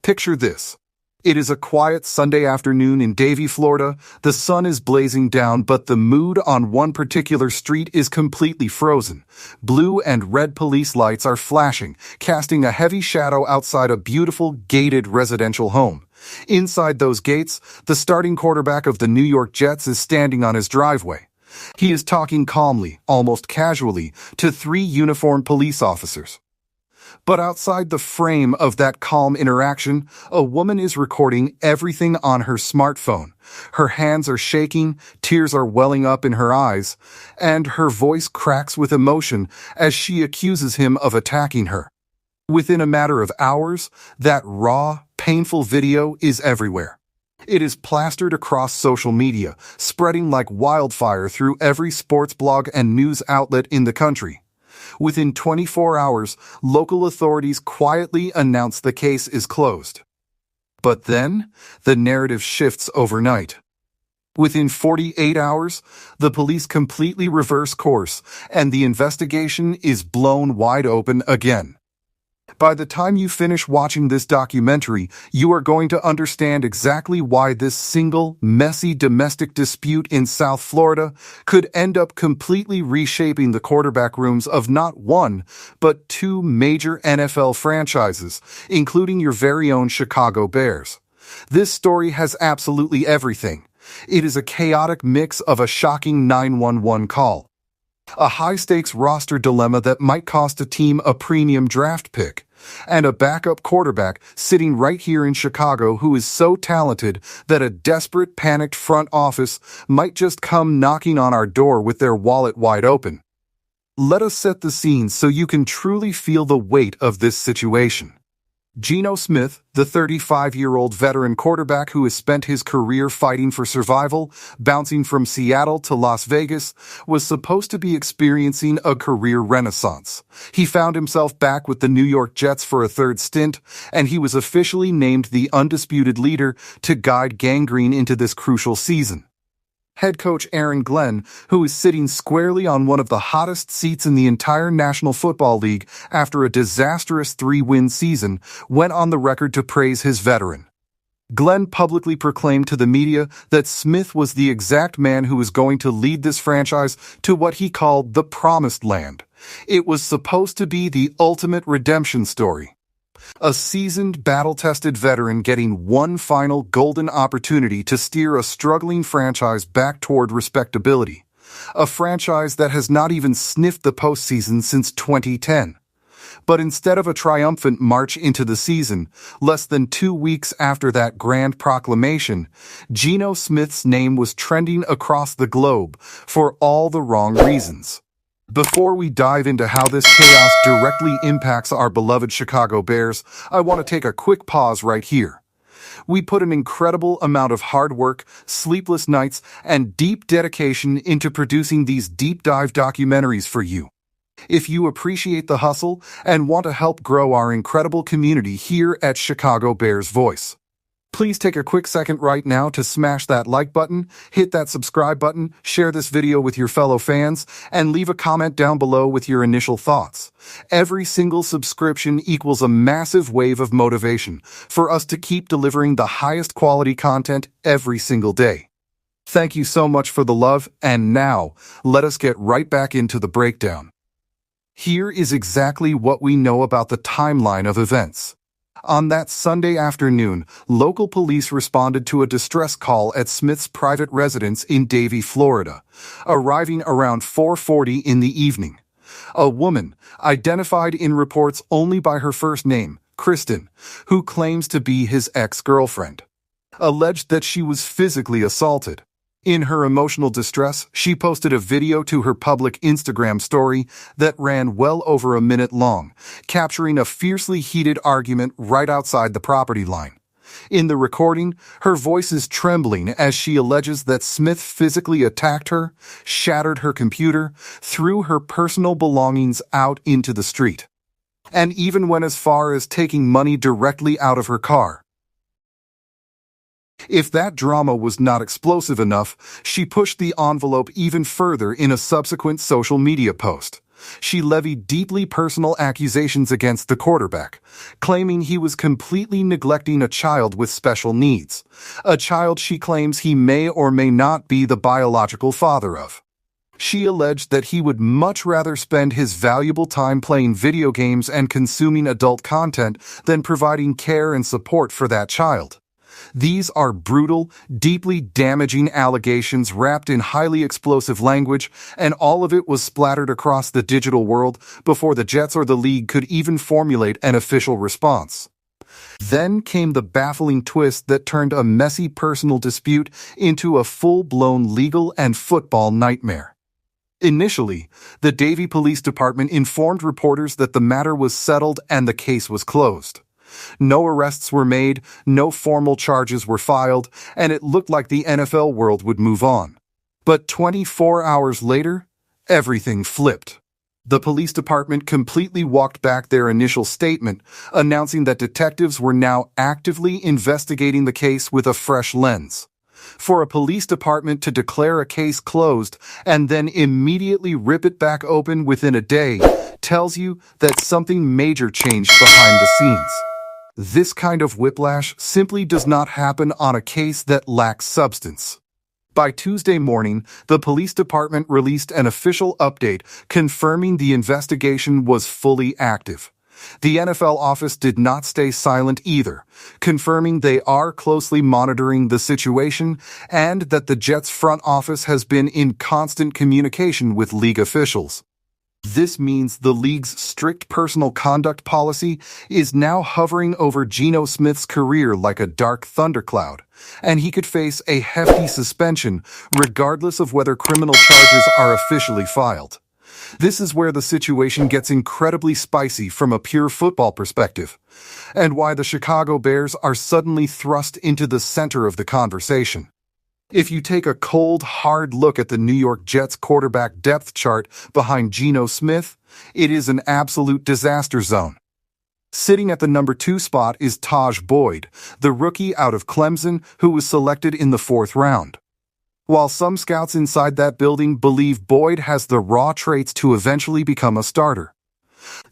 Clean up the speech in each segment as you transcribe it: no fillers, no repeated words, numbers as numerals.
Picture this. It is a quiet Sunday afternoon in Davie, Florida. The sun is blazing down, but the mood on one particular street is completely frozen. Blue and red police lights are flashing, casting a heavy shadow outside a beautiful, gated residential home. Inside those gates, the starting quarterback of the New York Jets is standing on his driveway. He is talking calmly, almost casually, to three uniformed police officers. But outside the frame of that calm interaction, a woman is recording everything on her smartphone. Her hands are shaking, tears are welling up in her eyes, and her voice cracks with emotion as she accuses him of attacking her. Within a matter of hours, that raw, painful video is everywhere. It is plastered across social media, spreading like wildfire through every sports blog and news outlet in the country. Within 24 hours, local authorities quietly announce the case is closed. But then, the narrative shifts overnight. Within 48 hours, the police completely reverse course, and the investigation is blown wide open again. By the time you finish watching this documentary, you are going to understand exactly why this single, messy domestic dispute in South Florida could end up completely reshaping the quarterback rooms of not one, but two major NFL franchises, including your very own Chicago Bears. This story has absolutely everything. It is a chaotic mix of a shocking 911 call, a high-stakes roster dilemma that might cost a team a premium draft pick, and a backup quarterback sitting right here in Chicago who is so talented that a desperate, panicked front office might just come knocking on our door with their wallet wide open. Let us set the scene so you can truly feel the weight of this situation. Geno Smith, the 35-year-old veteran quarterback who has spent his career fighting for survival, bouncing from Seattle to Las Vegas, was supposed to be experiencing a career renaissance. He found himself back with the New York Jets for a third stint, and he was officially named the undisputed leader to guide Gang Green into this crucial season. Head coach Aaron Glenn, who is sitting squarely on one of the hottest seats in the entire National Football League after a disastrous 3-win season, went on the record to praise his veteran. Glenn publicly proclaimed to the media that Smith was the exact man who was going to lead this franchise to what he called the Promised Land. It was supposed to be the ultimate redemption story. A seasoned, battle-tested veteran getting one final golden opportunity to steer a struggling franchise back toward respectability. A franchise that has not even sniffed the postseason since 2010. But instead of a triumphant march into the season, less than 2 weeks after that grand proclamation, Geno Smith's name was trending across the globe for all the wrong reasons. Before we dive into how this chaos directly impacts our beloved Chicago Bears, I want to take a quick pause right here. We put an incredible amount of hard work, sleepless nights, and deep dedication into producing these deep dive documentaries for you. If you appreciate the hustle and want to help grow our incredible community here at Chicago Bears Voice, please take a quick second right now to smash that like button, hit that subscribe button, share this video with your fellow fans, and leave a comment down below with your initial thoughts. Every single subscription equals a massive wave of motivation for us to keep delivering the highest quality content every single day. Thank you so much for the love, and now, let us get right back into the breakdown. Here is exactly what we know about the timeline of events. On that Sunday afternoon, local police responded to a distress call at Smith's private residence in Davie, Florida, arriving around 4:40 in the evening. A woman, identified in reports only by her first name, Kristen, who claims to be his ex-girlfriend, alleged that she was physically assaulted. In her emotional distress, she posted a video to her public Instagram story that ran well over a minute long, capturing a fiercely heated argument right outside the property line. In the recording, her voice is trembling as she alleges that Smith physically attacked her, shattered her computer, threw her personal belongings out into the street, and even went as far as taking money directly out of her car. If that drama was not explosive enough, she pushed the envelope even further in a subsequent social media post. She levied deeply personal accusations against the quarterback, claiming he was completely neglecting a child with special needs, a child she claims he may or may not be the biological father of. She alleged that he would much rather spend his valuable time playing video games and consuming adult content than providing care and support for that child. These are brutal, deeply damaging allegations wrapped in highly explosive language, and all of it was splattered across the digital world before the Jets or the league could even formulate an official response. Then came the baffling twist that turned a messy personal dispute into a full-blown legal and football nightmare. Initially, the Davie Police Department informed reporters that the matter was settled and the case was closed. No arrests were made, no formal charges were filed, and it looked like the NFL world would move on. But 24 hours later, everything flipped. The police department completely walked back their initial statement, announcing that detectives were now actively investigating the case with a fresh lens. For a police department to declare a case closed and then immediately rip it back open within a day tells you that something major changed behind the scenes. This kind of whiplash simply does not happen on a case that lacks substance. By Tuesday morning, the police department released an official update confirming the investigation was fully active. The NFL office did not stay silent either, confirming they are closely monitoring the situation and that the Jets front office has been in constant communication with league officials. This means the league's strict personal conduct policy is now hovering over Geno Smith's career like a dark thundercloud, and he could face a hefty suspension regardless of whether criminal charges are officially filed. This is where the situation gets incredibly spicy from a pure football perspective, and why the Chicago Bears are suddenly thrust into the center of the conversation. If you take a cold, hard look at the New York Jets quarterback depth chart behind Geno Smith, it is an absolute disaster zone. Sitting at the number 2 spot is Taj Boyd, the rookie out of Clemson who was selected in the 4th round. While some scouts inside that building believe Boyd has the raw traits to eventually become a starter,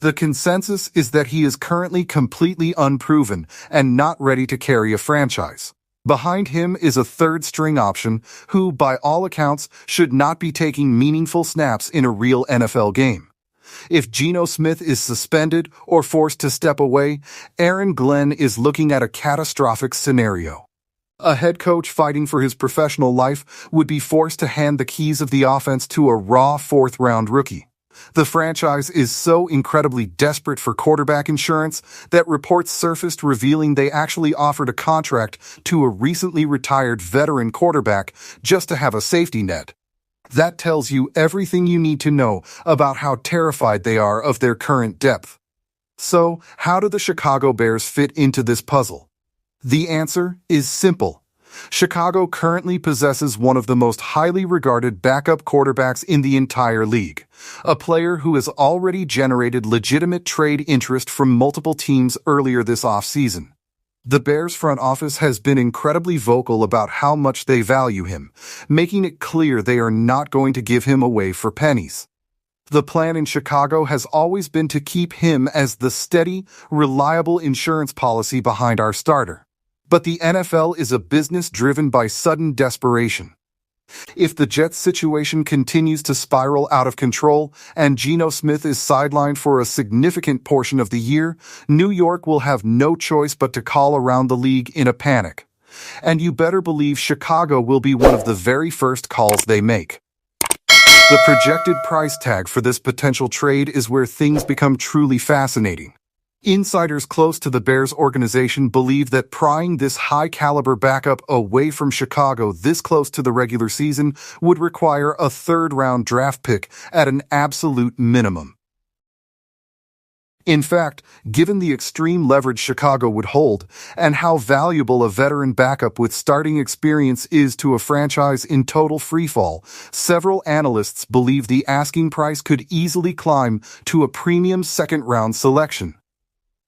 the consensus is that he is currently completely unproven and not ready to carry a franchise. Behind him is a third-string option who, by all accounts, should not be taking meaningful snaps in a real NFL game. If Geno Smith is suspended or forced to step away, Aaron Glenn is looking at a catastrophic scenario. A head coach fighting for his professional life would be forced to hand the keys of the offense to a raw 4th-round rookie. The franchise is so incredibly desperate for quarterback insurance that reports surfaced revealing they actually offered a contract to a recently retired veteran quarterback just to have a safety net. That tells you everything you need to know about how terrified they are of their current depth. So, how do the Chicago Bears fit into this puzzle? The answer is simple. Chicago currently possesses one of the most highly regarded backup quarterbacks in the entire league, a player who has already generated legitimate trade interest from multiple teams earlier this offseason. The Bears front office has been incredibly vocal about how much they value him, making it clear they are not going to give him away for pennies. The plan in Chicago has always been to keep him as the steady, reliable insurance policy behind our starter. But the NFL is a business driven by sudden desperation. If the Jets' situation continues to spiral out of control and Geno Smith is sidelined for a significant portion of the year, New York will have no choice but to call around the league in a panic. And you better believe Chicago will be one of the very first calls they make. The projected price tag for this potential trade is where things become truly fascinating. Insiders close to the Bears organization believe that prying this high-caliber backup away from Chicago this close to the regular season would require a 3rd-round draft pick at an absolute minimum. In fact, given the extreme leverage Chicago would hold and how valuable a veteran backup with starting experience is to a franchise in total freefall, several analysts believe the asking price could easily climb to a premium 2nd-round selection.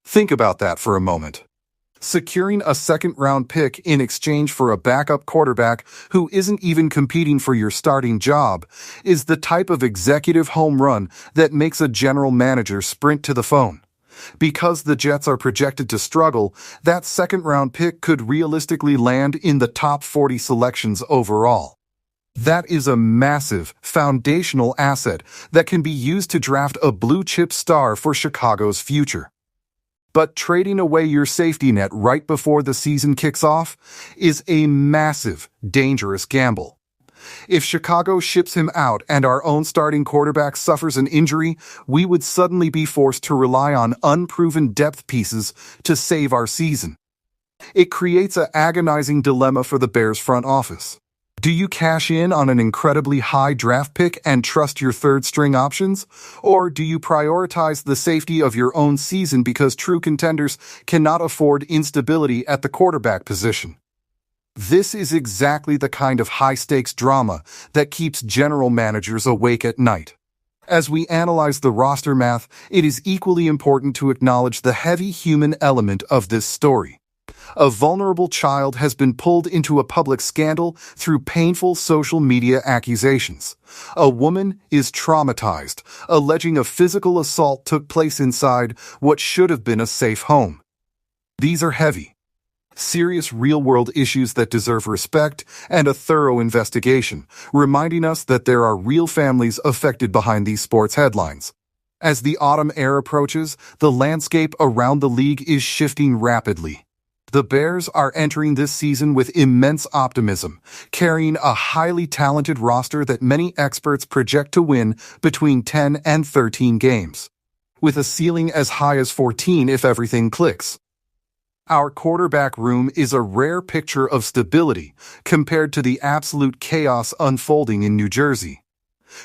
Think about that for a moment. Securing a second-round pick in exchange for a backup quarterback who isn't even competing for your starting job is the type of executive home run that makes a general manager sprint to the phone. Because the Jets are projected to struggle, that second-round pick could realistically land in the top 40 selections overall. That is a massive, foundational asset that can be used to draft a blue-chip star for Chicago's future. But trading away your safety net right before the season kicks off is a massive, dangerous gamble. If Chicago ships him out and our own starting quarterback suffers an injury, we would suddenly be forced to rely on unproven depth pieces to save our season. It creates an agonizing dilemma for the Bears front office. Do you cash in on an incredibly high draft pick and trust your third-string options? Or do you prioritize the safety of your own season because true contenders cannot afford instability at the quarterback position? This is exactly the kind of high-stakes drama that keeps general managers awake at night. As we analyze the roster math, it is equally important to acknowledge the heavy human element of this story. A vulnerable child has been pulled into a public scandal through painful social media accusations. A woman is traumatized, alleging a physical assault took place inside what should have been a safe home. These are heavy, serious real-world issues that deserve respect and a thorough investigation, reminding us that there are real families affected behind these sports headlines. As the autumn air approaches, the landscape around the league is shifting rapidly. The Bears are entering this season with immense optimism, carrying a highly talented roster that many experts project to win between 10 and 13 games, with a ceiling as high as 14 if everything clicks. Our quarterback room is a rare picture of stability compared to the absolute chaos unfolding in New Jersey.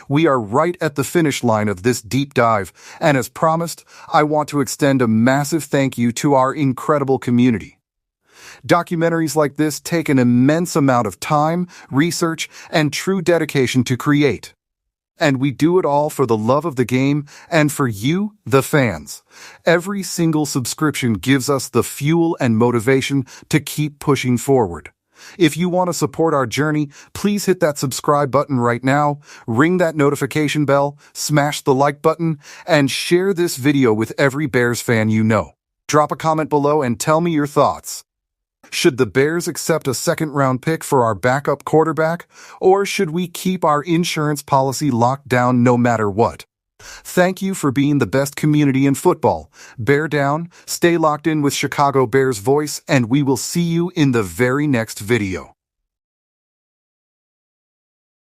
We are right at the finish line of this deep dive, and as promised, I want to extend a massive thank you to our incredible community. Documentaries like this take an immense amount of time, research, and true dedication to create. And we do it all for the love of the game and for you, the fans. Every single subscription gives us the fuel and motivation to keep pushing forward. If you want to support our journey, please hit that subscribe button right now, ring that notification bell, smash the like button, and share this video with every Bears fan you know. Drop a comment below and tell me your thoughts. Should the Bears accept a second-round pick for our backup quarterback, or should we keep our insurance policy locked down no matter what? Thank you for being the best community in football. Bear down, stay locked in with Chicago Bears Voice, and we will see you in the very next video.